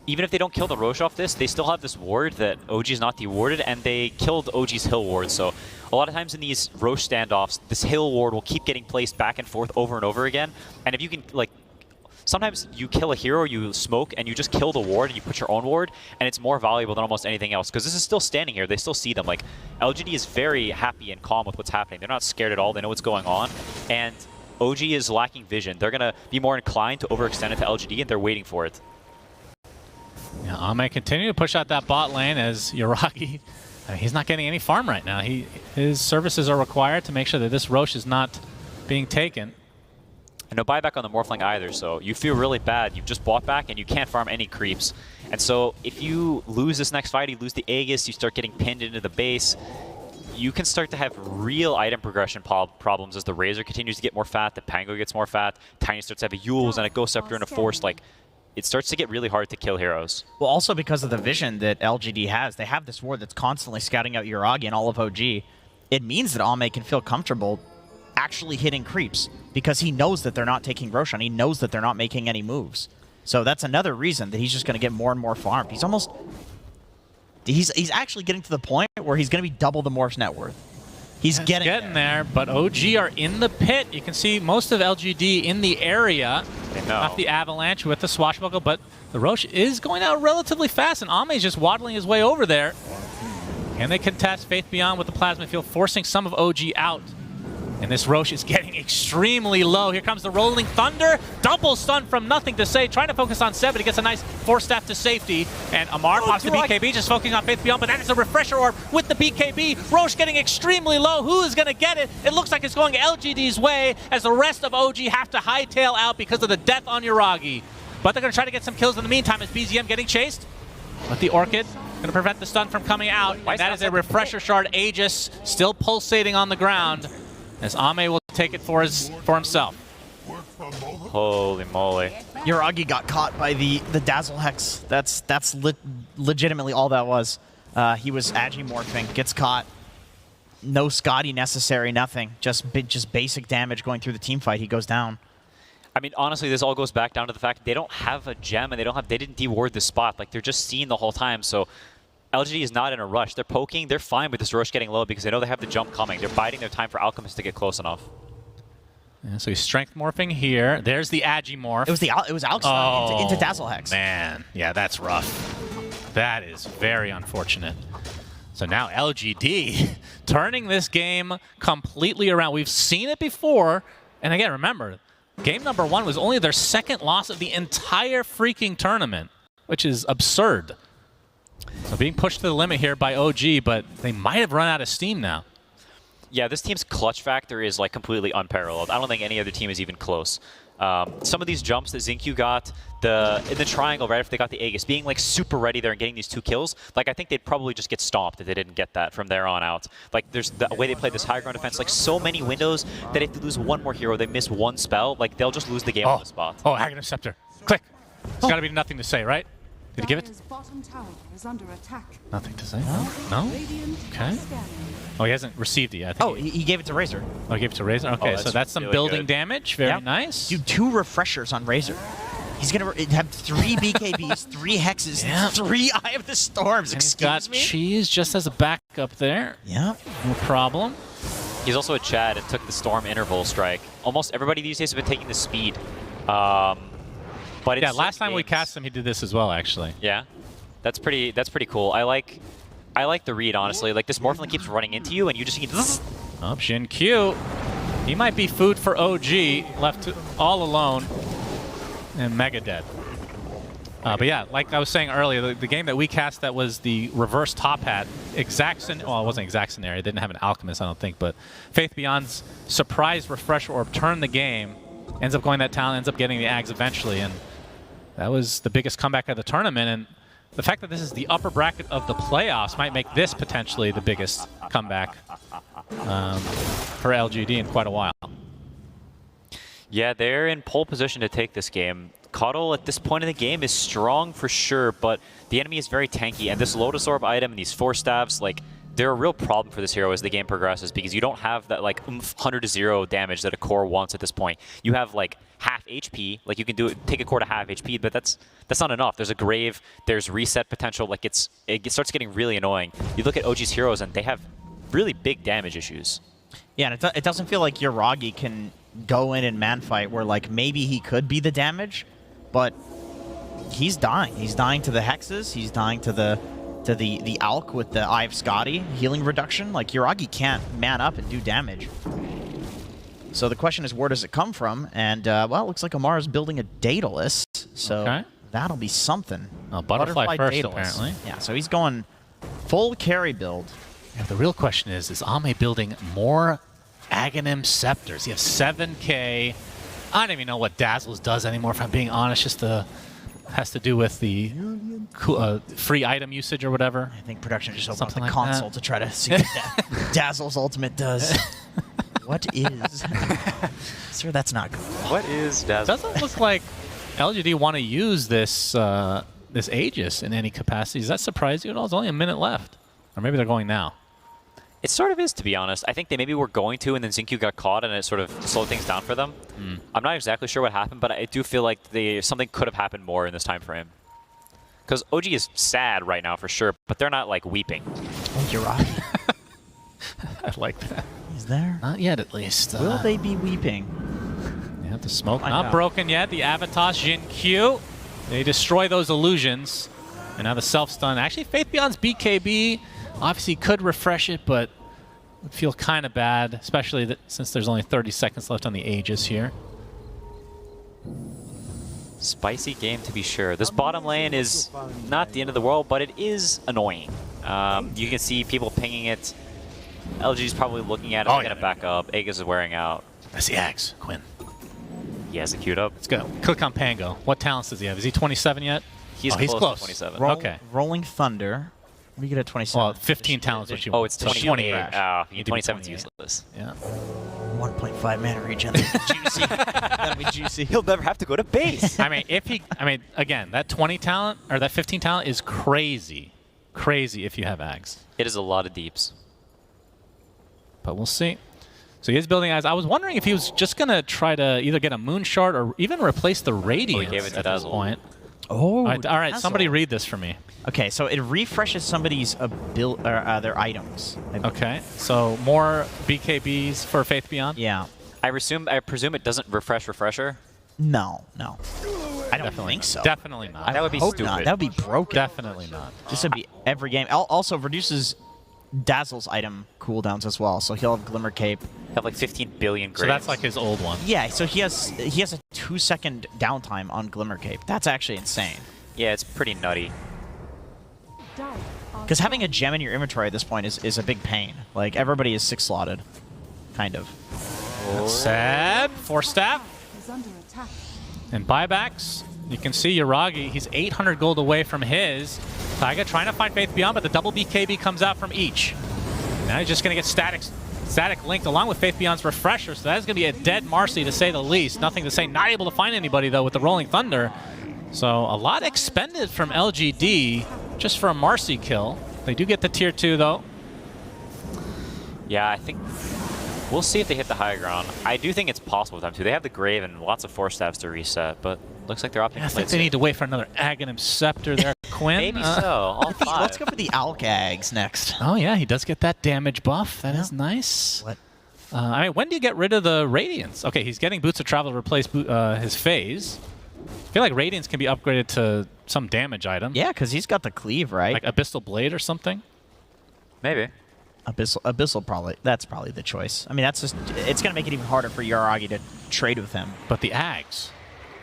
Even if they don't kill the Roche off this, they still have this ward that OG's not dewarded, and they killed OG's hill ward. So a lot of times in these Roche standoffs, this hill ward will keep getting placed back and forth over and over again. And if you can, like, sometimes you kill a hero, you smoke, and you just kill the ward, and you put your own ward, and it's more valuable than almost anything else. Because this is still standing here. They still see them. Like, LGD is very happy and calm with what's happening. They're not scared at all. They know what's going on. And OG is lacking vision. They're going to be more inclined to overextend it to LGD, and they're waiting for it. Yeah, Ame continue to push out that bot lane as Yuragi, I mean, he's not getting any farm right now. His services are required to make sure that this Roche is not being taken. And no buyback on the Morphling either, so you feel really bad. You've just bought back and you can't farm any creeps. And so if you lose this next fight, you lose the Aegis, you start getting pinned into the base, you can start to have real item progression problems as the Razor continues to get more fat, the Pango gets more fat, Tiny starts to have a Yules and a Ghost Scepter and a Force. Like, it starts to get really hard to kill heroes. Well, also because of the vision that LGD has. They have this ward that's constantly scouting out Yuragi and all of OG. It means that Ame can feel comfortable actually hitting creeps because he knows that they're not taking Roshan. He knows that they're not making any moves. So that's another reason that he's just going to get more and more farmed. He's almost... He's actually getting to the point where he's going to be double the Morph's net worth. He's getting there, but OG are in the pit. You can see most of LGD in the area off the Avalanche with the Swashbuckle, but the Roche is going out relatively fast, and Ame is just waddling his way over there. And they contest Faith Beyond with the Plasma Field, forcing some of OG out. And this Roche is getting extremely low. Here comes the Rolling Thunder. Double stun from Nothing to Say. Trying to focus on Seb, but he gets a nice Force Staff to safety. And Amar pops the BKB, just focusing on Faith Beyond, but that is a Refresher Orb with the BKB. Roche getting extremely low. Who is going to get it? It looks like it's going LGD's way as the rest of OG have to hightail out because of the death on Yuragi. But they're going to try to get some kills in the meantime as BZM getting chased. But the Orchid going to prevent the stun from coming out. And that is a Refresher Shard. Aegis still pulsating on the ground, as Ame will take it for himself. Holy moly. Yuragi got caught by the Dazzle Hex. That's legitimately all that was. He was Agimorphing, gets caught. No Scotty necessary, nothing. Just basic damage going through the team fight. He goes down. I mean, honestly, this all goes back down to the fact they don't have a gem and they didn't deward the spot. Like, they're just seeing the whole time. So LGD is not in a rush. They're poking. They're fine with this Roche getting low because they know they have the jump coming. They're biding their time for Alchemist to get close enough. Yeah, so he's strength morphing here. There's the Agimorph. It was Alex into Dazzle Hex. Man, yeah, that's rough. That is very unfortunate. So now LGD turning this game completely around. We've seen it before. And again, remember, game number 1 was only their second loss of the entire freaking tournament, which is absurd. So being pushed to the limit here by OG, but they might have run out of steam now. Yeah, this team's clutch factor is like completely unparalleled. I don't think any other team is even close. Some of these jumps that Xingqiu got, in the triangle right after they got the Aegis, being like super ready there and getting these 2 kills, like I think they'd probably just get stomped if they didn't get that from there on out. Like there's the way they play this high ground defense, like so many windows that if they lose one more hero, they miss one spell, like they'll just lose the game on the spot. Oh, Aghanim Scepter. Click. It's got to be Nothing to Say, right? Did he give it? Dire's bottom tower is under attack. Nothing to say? No? Okay. Oh, he hasn't received it yet. Oh, he gave it to Razor. Oh, he gave it to Razor? Okay, so that's some really building good. damage. Very nice. Do 2 refreshers on Razor. He's going to have 3 BKBs, 3 Hexes, 3 Eye of the Storms. And he's got Cheese just as a backup there. Yeah. No problem. He's also a Chad and took the Storm Interval Strike. Almost everybody these days have been taking the speed. But yeah, last time we cast him, he did this as well, actually. Yeah, that's pretty cool. I like the read, honestly. Like this Morphling keeps running into you, and you just need. Oh, Jin Q. He might be food for OG, left all alone, and mega dead. But yeah, like I was saying earlier, the game that we cast that was the reverse top hat, well, it wasn't exact scenario. It didn't have an Alchemist, I don't think, but Faith Beyond's surprise Refresher Orb turned the game, ends up going that talent, ends up getting the Ags eventually, and that was the biggest comeback of the tournament. And the fact that this is the upper bracket of the playoffs might make this potentially the biggest comeback for LGD in quite a while. Yeah, they're in pole position to take this game. Coddle at this point in the game is strong for sure, but the enemy is very tanky, and this Lotus Orb item and these Force Staves, like, they're a real problem for this hero as the game progresses because you don't have that like 100 to 0 damage that a core wants at this point. You have like half HP, like you can take a core to half HP, but that's not enough. There's a grave, there's reset potential, like it starts getting really annoying. You look at OG's heroes and they have really big damage issues. Yeah, and it doesn't feel like Yuragi can go in and man fight where like maybe he could be the damage, but he's dying. He's dying to the hexes, he's dying to the Alk with the Eye of Scotty healing reduction. Like, Yuragi can't man up and do damage. So the question is, where does it come from? And, well, it looks like Amara's building a Daedalus, so that'll be something. Oh, Butterfly first, Daedalus. apparently. Yeah, so he's going full carry build. Yeah, the real question is Ame building more Aghanim Scepters? He has 7k. I don't even know what Dazzles does anymore, if I'm being honest. Just has to do with the free item usage or whatever. I think production just opened Something up the like console to try to see what Dazzle's ultimate does. What is? Sir, that's not good. What is Dazzle? Doesn't look like LGD want to use this this Aegis in any capacity. Does that surprise you at all? There's only a minute left. Or maybe they're going now. It sort of is, to be honest. I think they maybe were going to, and then Xingqiu got caught, and it sort of slowed things down for them. I'm not exactly sure what happened, but I do feel like something could have happened more in this time frame. Because OG is sad right now for sure, but they're not like weeping. Oh, Yuragi. I like that. He's there. Not yet, at least. Will they be weeping? You have the smoke. I Not know. broken yet. The Avatos Xingqiu. They destroy those illusions. And now the self-stun. Actually, Faith Beyond's BKB obviously could refresh it, but would feel kind of bad, especially since there's only 30 seconds left on the Aegis here. Spicy game, to be sure. This bottom lane is not the end of the world, but it is annoying. You can see people pinging it. LG's probably looking at it, going to back up. Aegis is wearing out. That's the Axe, Quinn. He has it queued up. Let's go. Click on Pango. What talents does he have? Is he 27 yet? He's close to 27. Okay. Rolling Thunder. What do you get at 27? Well, 15 talents, which you Oh, it's 28. 28. Oh, You do 27 is 28. useless. Yeah. 1.5 mana regen. Juicy. That'll be juicy. He'll never have to go to base. I mean, again, that 20 talent or that 15 talent is crazy. Crazy if you have Ags. It is a lot of deeps. But we'll see. So he is building Ags. I was wondering if he was just going to try to either get a Moon Shard or even replace the Radiance gave it to at this Dazzle. point. Oh, All right, Dazzle. somebody read this for me. Okay, so it refreshes somebody's their items. Okay, so more BKBs for Faith Beyond? Yeah. I presume it doesn't refresher. No. I don't Definitely think not. so. Definitely not. That would be Hope stupid. not. That would be broken. Definitely not. This would be every game. Also reduces Dazzle's item cooldowns as well, so he'll have Glimmer Cape. Have like 15 billion graves. So that's like his old one. Yeah, so he has a 2-second downtime on Glimmer Cape. That's actually insane. Yeah, it's pretty nutty. Because having a gem in your inventory at this point is a big pain. Like, everybody is 6-slotted. Kind of. Sad. Force Staff. Is under attack. And buybacks. You can see Yuragi, he's 800 gold away from his. Taiga trying to find Faith Beyond, but the double BKB comes out from each. Now he's just going to get static linked along with Faith Beyond's Refresher, so that's going to be a dead Marcy to say the least. Nothing to say. Not able to find anybody, though, with the Rolling Thunder. So a lot expended from LGD just for a Marcy kill. They do get the tier 2, though. Yeah, I think we'll see if they hit the high ground. I do think it's possible with them, too. They have the Grave and lots of Force Staffs to reset, but looks like they're opting I to play think they need to wait for another Aghanim Scepter there, Quinn. Maybe so. All five. Let's go for the Alkags next. Oh, yeah, he does get that damage buff. That is nice. What? I mean, when do you get rid of the Radiance? Okay, he's getting Boots of Travel to replace his phase. I feel like Radiance can be upgraded to some damage item. Yeah, because he's got the cleave, right? Like Abyssal Blade or something. Maybe. Abyssal probably. That's probably the choice. I mean, that's just. It's going to make it even harder for Yuragi to trade with him. But the Ags,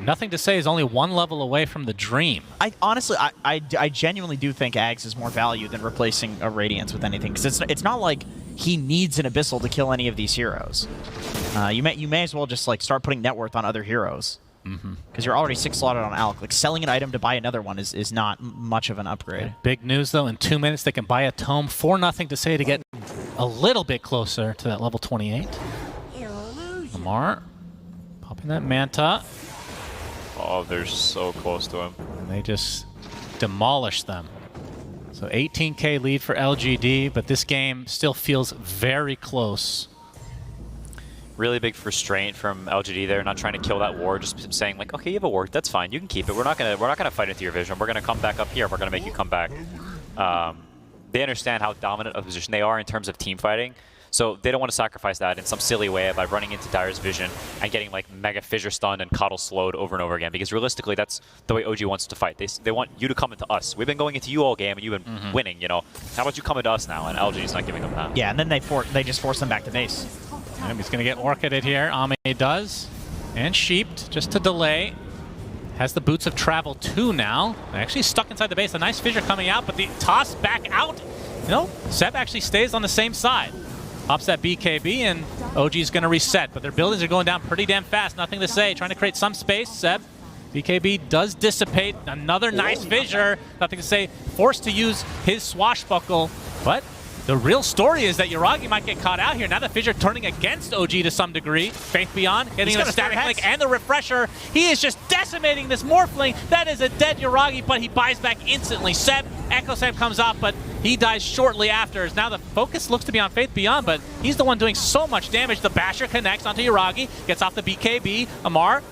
nothing to say, is only one level away from the Dream. I honestly, I genuinely do think Ags is more value than replacing a Radiance with anything, because it's not like he needs an Abyssal to kill any of these heroes. You may as well just like start putting net worth on other heroes. Because you're already 6-slotted on Alk. Like, selling an item to buy another one is not much of an upgrade. Big news, though. In 2 minutes, they can buy a Tome for nothing to say to get a little bit closer to that level 28. Lamar Popping that Manta. Oh, they're so close to him. And they just demolish them. So 18K lead for LGD, but this game still feels very close. Really big restraint from LGD there, not trying to kill that ward, just saying like, okay, you have a ward, that's fine, you can keep it. We're not gonna fight into your vision. We're gonna come back up here. We're gonna make you come back. They understand how dominant a position they are in terms of team fighting, so they don't want to sacrifice that in some silly way by running into Dire's vision and getting like mega fissure stunned and Coddle slowed over and over again. Because realistically, that's the way OG wants to fight. They want you to come into us. We've been going into you all game, and you've been winning. You know, how about you come into us now? And LG's not giving them that. Yeah, and then they just force them back to base. And he's going to get Orchided here. Ame does. And Sheeped, just to delay. Has the Boots of Travel 2 now. They're actually stuck inside the base. A nice fissure coming out, but the toss back out. You know, Seb actually stays on the same side. Pops that BKB, and OG's going to reset. But their buildings are going down pretty damn fast. Nothing to say. Trying to create some space. Seb, BKB does dissipate. Another nice fissure. Nothing to say. Forced to use his swashbuckle. But the real story is that Yuragi might get caught out here. Now the fissure turning against OG to some degree. Faith Beyond getting the static link and the refresher. He is just decimating this Morphling. That is a dead Yuragi, but he buys back instantly. Seb, Echo Seb comes up, but he dies shortly after. Now the focus looks to be on Faith Beyond, but he's the one doing so much damage. The Basher connects onto Yuragi, gets off the BKB. Amar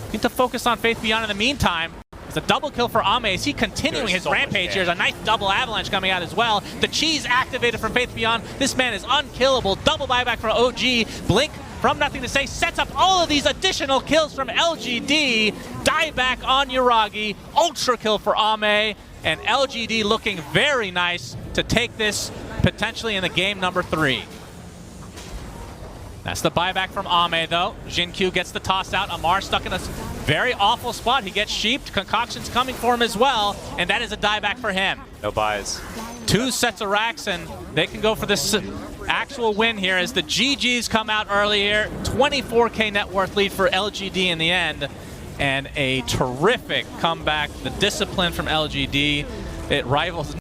looking to focus on Faith Beyond in the meantime. It's a double kill for Ame as he continuing his rampage here. There's a nice double avalanche coming out as well. The cheese activated from Faith Beyond. This man is unkillable. Double buyback for OG. Blink from Nothing to Say sets up all of these additional kills from LGD. Dieback on Yuragi. Ultra kill for Ame. And LGD looking very nice to take this potentially in the game number 3. That's the buyback from Ame, though. Jin-Q gets the toss out. Amar stuck in a very awful spot. He gets sheeped. Concoction's coming for him as well, and that is a dieback for him. No buys. 2 sets of racks, and they can go for this actual win here as the GGs come out early here. 24K net worth lead for LGD in the end, and a terrific comeback. The discipline from LGD, it rivals